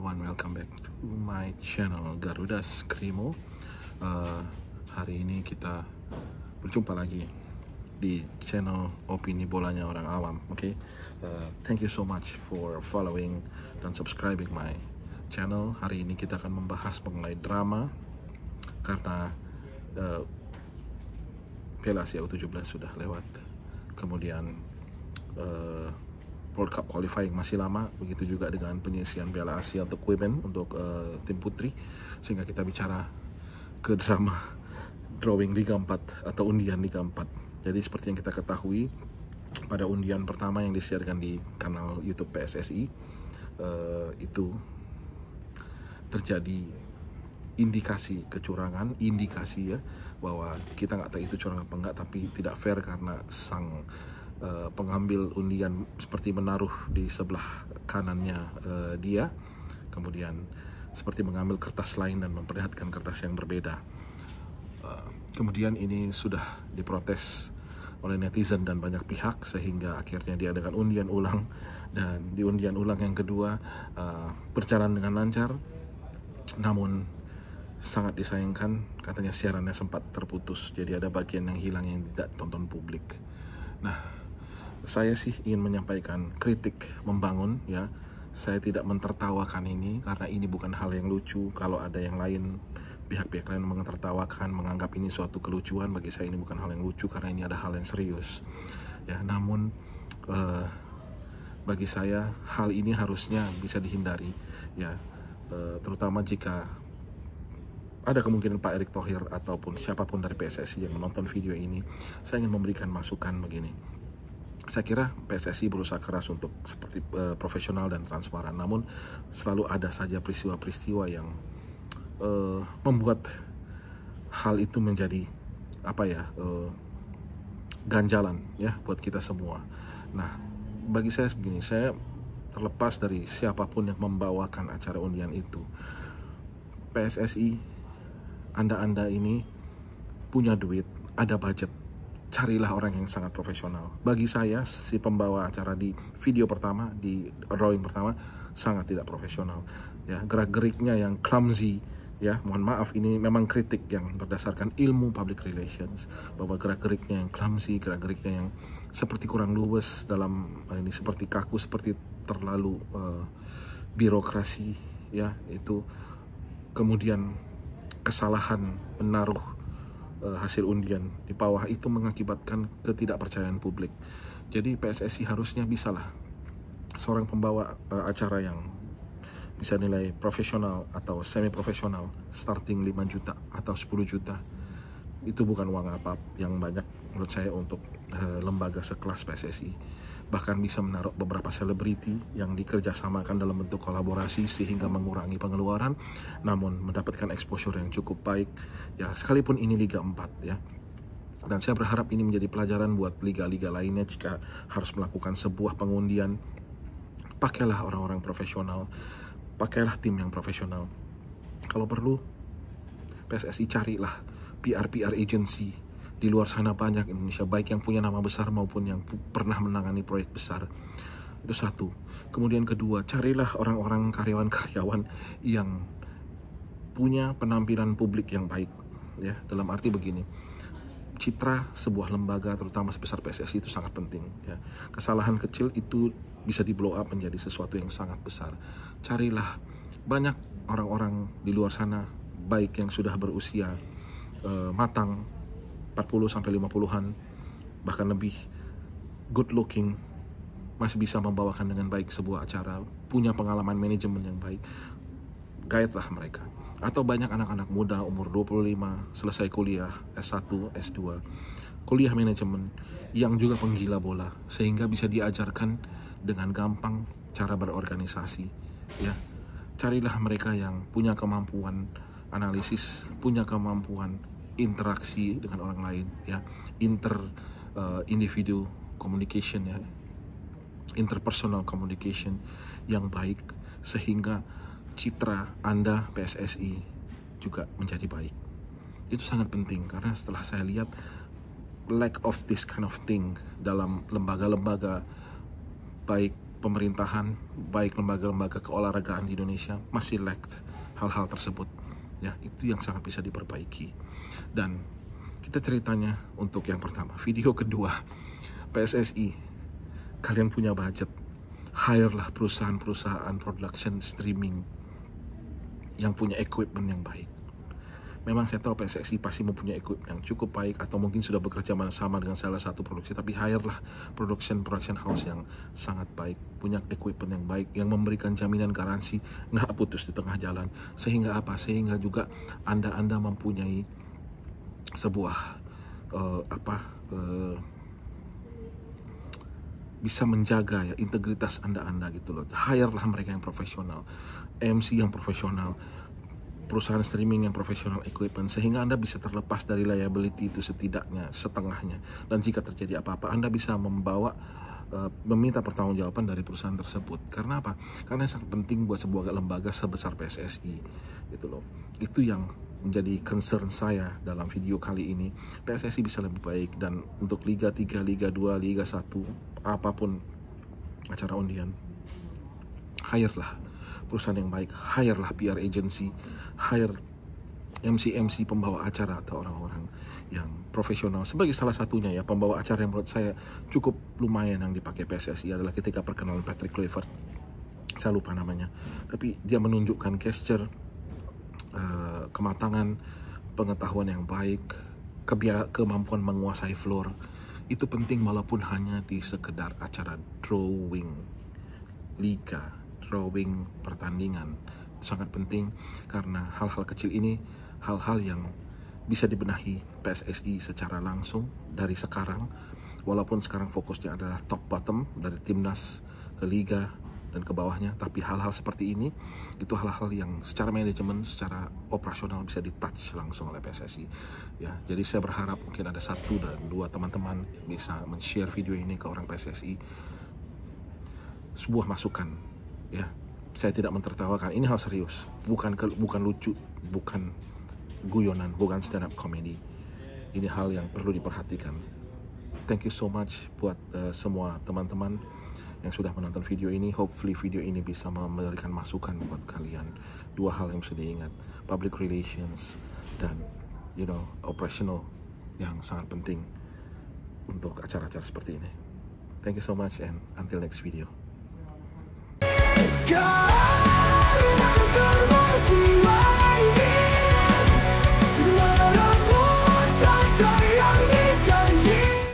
everyone, welcome back to my channel Garuda Skrimo. Hari ini kita berjumpa lagi di channel opini bolanya orang awam. Thank you so much for following dan subscribing my channel. Hari ini kita akan membahas mengenai drama karena Piala Asia U17 sudah lewat, kemudian World Cup qualifying masih lama, begitu juga dengan penyisian Piala Asia untuk women, untuk tim putri, sehingga kita bicara ke drama drawing Liga 4 atau undian Liga 4. Jadi seperti yang kita ketahui, pada undian pertama yang disiarkan di kanal YouTube PSSI itu terjadi indikasi kecurangan, indikasi ya, bahwa kita nggak tahu itu curang apa enggak, tapi tidak fair karena sang pengambil undian seperti menaruh di sebelah kanannya dia, kemudian seperti mengambil kertas lain dan memperlihatkan kertas yang berbeda. Kemudian ini sudah diprotes oleh netizen dan banyak pihak, sehingga akhirnya diadakan undian ulang, dan di undian ulang yang kedua berjalan dengan lancar, namun sangat disayangkan katanya siarannya sempat terputus, jadi ada bagian yang hilang yang tidak tonton publik. Nah, saya sih ingin menyampaikan kritik membangun ya. Saya tidak mentertawakan ini karena ini bukan hal yang lucu. Kalau ada yang lain, pihak-pihak lain mentertawakan, menganggap ini suatu kelucuan, bagi saya ini bukan hal yang lucu karena ini ada hal yang serius ya. Namun bagi saya hal ini harusnya bisa dihindari ya, terutama jika ada kemungkinan Pak Erick Thohir ataupun siapapun dari PSSI yang menonton video ini. Saya ingin memberikan masukan begini. Saya kira PSSI berusaha keras untuk seperti profesional dan transparan, namun selalu ada saja peristiwa-peristiwa yang membuat hal itu menjadi ganjalan ya buat kita semua. Nah, bagi saya begini, saya terlepas dari siapapun yang membawakan acara undian itu, PSSI, Anda ini punya duit, ada budget, carilah orang yang sangat profesional. Bagi saya, si pembawa acara di video pertama, di drawing pertama, sangat tidak profesional ya. Gerak-geriknya yang clumsy ya, mohon maaf, ini memang kritik yang berdasarkan ilmu public relations, bahwa gerak-geriknya yang clumsy, gerak-geriknya yang seperti kurang luwes dalam ini, seperti kaku, seperti terlalu birokrasi ya. Itu kemudian kesalahan menaruh hasil undian di bawah itu mengakibatkan ketidakpercayaan publik. Jadi PSSI harusnya bisalah seorang pembawa acara yang bisa nilai profesional atau semi profesional, starting 5 juta atau 10 juta, itu bukan uang apa yang banyak menurut saya untuk lembaga sekelas PSSI. Bahkan bisa menaruh beberapa selebriti yang dikerjasamakan dalam bentuk kolaborasi sehingga mengurangi pengeluaran, namun mendapatkan exposure yang cukup baik ya, sekalipun ini Liga 4 ya. Dan saya berharap ini menjadi pelajaran buat liga-liga lainnya. Jika harus melakukan sebuah pengundian, pakailah orang-orang profesional, pakailah tim yang profesional. Kalau perlu PSSI carilah PR agency di luar sana, banyak Indonesia, baik yang punya nama besar maupun yang pernah menangani proyek besar. Itu satu. Kemudian kedua, carilah orang-orang karyawan-karyawan yang punya penampilan publik yang baik ya. Dalam arti begini, citra sebuah lembaga terutama sebesar PSSI itu sangat penting ya. Kesalahan kecil itu bisa di blow up menjadi sesuatu yang sangat besar. Carilah banyak orang-orang di luar sana, baik yang sudah berusia matang, 40-50-an, bahkan lebih, good looking, masih bisa membawakan dengan baik sebuah acara, punya pengalaman manajemen yang baik. Guide-lah mereka. Atau banyak anak-anak muda umur 25, selesai kuliah S1, S2, kuliah manajemen, yang juga penggila bola, sehingga bisa diajarkan dengan gampang cara berorganisasi ya. Carilah mereka yang punya kemampuan analisis, punya kemampuan interaksi dengan orang lain ya, individu communication ya, interpersonal communication yang baik, sehingga citra Anda PSSI juga menjadi baik. Itu sangat penting karena setelah saya lihat lack of this kind of thing dalam lembaga-lembaga baik pemerintahan, baik lembaga-lembaga keolahragaan di Indonesia masih lack hal-hal tersebut. Ya, itu yang sangat bisa diperbaiki. Dan kita ceritanya untuk yang pertama. Video kedua, PSSI, kalian punya budget, hire lah perusahaan-perusahaan production streaming yang punya equipment yang baik. Memang saya tahu PSSI pasti mempunyai equipment yang cukup baik, atau mungkin sudah bekerja sama dengan salah satu produksi, tapi hire lah production house yang sangat baik, punya equipment yang baik, yang memberikan jaminan garansi nggak putus di tengah jalan. Sehingga apa? Sehingga juga Anda mempunyai sebuah bisa menjaga ya integritas Anda gitu loh. Hire lah mereka yang profesional, MC yang profesional, perusahaan streaming yang profesional equipment, sehingga Anda bisa terlepas dari liability itu setidaknya setengahnya. Dan jika terjadi apa-apa, Anda bisa meminta pertanggungjawaban dari perusahaan tersebut. Karena apa? Karena sangat penting buat sebuah lembaga sebesar PSSI gitu loh. Itu yang menjadi concern saya dalam video kali ini. PSSI bisa lebih baik, dan untuk Liga 3, Liga 2, Liga 1, apapun acara undian, hire lah perusahaan yang baik, hire lah PR agency, hire MC pembawa acara atau orang-orang yang profesional. Sebagai salah satunya ya, pembawa acara yang menurut saya cukup lumayan yang dipakai PSSI adalah ketika perkenalan Patrick Kluivert, saya lupa namanya, tapi dia menunjukkan gesture, kematangan, pengetahuan yang baik, kemampuan menguasai floor. Itu penting walaupun hanya di sekedar acara drawing liga, drawing pertandingan. Itu sangat penting karena hal-hal kecil ini hal-hal yang bisa dibenahi PSSI secara langsung dari sekarang. Walaupun sekarang fokusnya adalah top bottom dari timnas ke liga dan ke bawahnya, tapi hal-hal seperti ini itu hal-hal yang secara manajemen, secara operasional bisa ditouch langsung oleh PSSI. Ya, jadi saya berharap mungkin ada 1 dan 2 teman-teman bisa men-share video ini ke orang PSSI. Sebuah masukan, ya. Saya tidak mentertawakan, ini hal serius, bukan lucu, bukan guyonan, bukan stand up comedy. Ini hal yang perlu diperhatikan. Thank you so much buat semua teman-teman yang sudah menonton video ini. Hopefully video ini bisa memberikan masukan buat kalian. 2 hal yang bisa diingat, public relations dan operational yang sangat penting untuk acara-acara seperti ini. Thank you so much and until next video. God.